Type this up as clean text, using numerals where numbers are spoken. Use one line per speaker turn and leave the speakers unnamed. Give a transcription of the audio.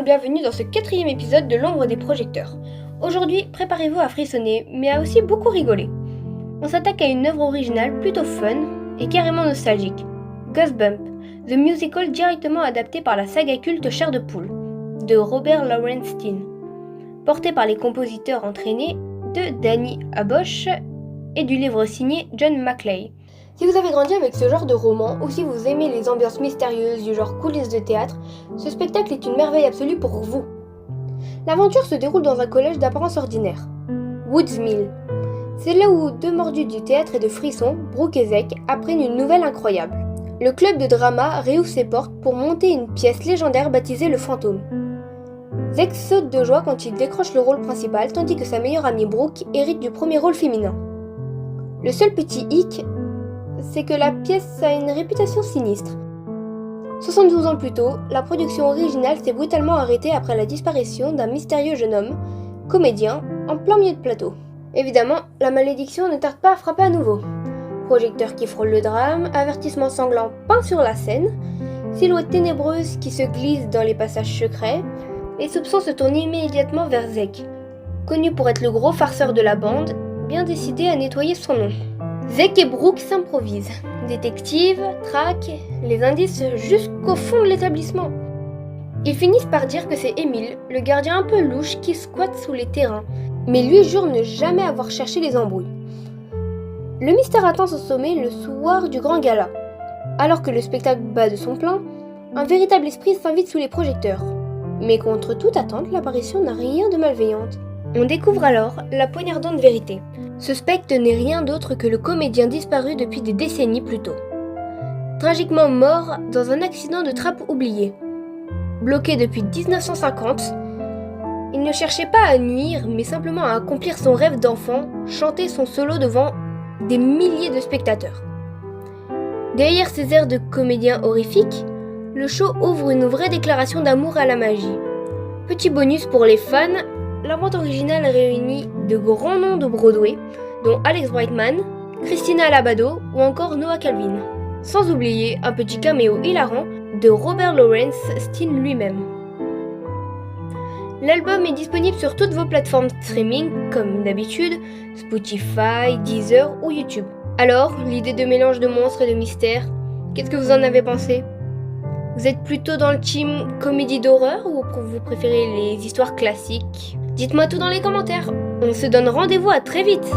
le bienvenu dans ce 4e épisode de l'ombre des projecteurs. Aujourd'hui, préparez-vous à frissonner, mais à aussi beaucoup rigoler. On s'attaque à une œuvre originale plutôt fun et carrément nostalgique. Goosebumps, the musical directement adapté par la saga culte Chair de poule, de Robert Lowenstein, porté par les compositeurs entraînés de Danny Abosch et du livre signé John Macleay. Si vous avez grandi avec ce genre de roman, ou si vous aimez les ambiances mystérieuses du genre coulisses de théâtre, ce spectacle est une merveille absolue pour vous. L'aventure se déroule dans un collège d'apparence ordinaire, Woods Mill. C'est là où deux mordus du théâtre et de frissons, Brooke et Zeke, apprennent une nouvelle incroyable. Le club de drama réouvre ses portes pour monter une pièce légendaire baptisée le Fantôme. Zeke saute de joie quand il décroche le rôle principal, tandis que sa meilleure amie Brooke hérite du premier rôle féminin. Le seul petit hic, c'est que la pièce a une réputation sinistre. 72 ans plus tôt, la production originale s'est brutalement arrêtée après la disparition d'un mystérieux jeune homme, comédien, en plein milieu de plateau. Évidemment, la malédiction ne tarde pas à frapper à nouveau. Projecteur qui frôle le drame, avertissement sanglant peint sur la scène, silhouette ténébreuse qui se glisse dans les passages secrets, les soupçons se tournent immédiatement vers Zeke, connu pour être le gros farceur de la bande, bien décidé à nettoyer son nom. Zeke et Brooke s'improvisent. Détectives, traquent les indices jusqu'au fond de l'établissement. Ils finissent par dire que c'est Emile, le gardien un peu louche qui squatte sous les terrains, mais lui jure ne jamais avoir cherché les embrouilles. Le mystère atteint son sommet le soir du grand gala. Alors que le spectacle bat de son plein, un véritable esprit s'invite sous les projecteurs. Mais contre toute attente, l'apparition n'a rien de malveillante. On découvre alors la poignardante vérité. Ce spectre n'est rien d'autre que le comédien disparu depuis des décennies plus tôt. Tragiquement mort dans un accident de trappe oublié. Bloqué depuis 1950, il ne cherchait pas à nuire, mais simplement à accomplir son rêve d'enfant, chanter son solo devant des milliers de spectateurs. Derrière ces airs de comédien horrifique, le show ouvre une vraie déclaration d'amour à la magie. Petit bonus pour les fans, la bande originale réunit de grands noms de Broadway, dont Alex Brightman, Christina Labado ou encore Noah Calvin. Sans oublier un petit caméo hilarant de Robert Lowenstein lui-même. L'album est disponible sur toutes vos plateformes de streaming, comme d'habitude, Spotify, Deezer ou YouTube. Alors, l'idée de mélange de monstres et de mystères, qu'est-ce que vous en avez pensé ? Vous êtes plutôt dans le team comédie d'horreur ou vous préférez les histoires classiques ? Dites-moi tout dans les commentaires. On se donne rendez-vous à très vite.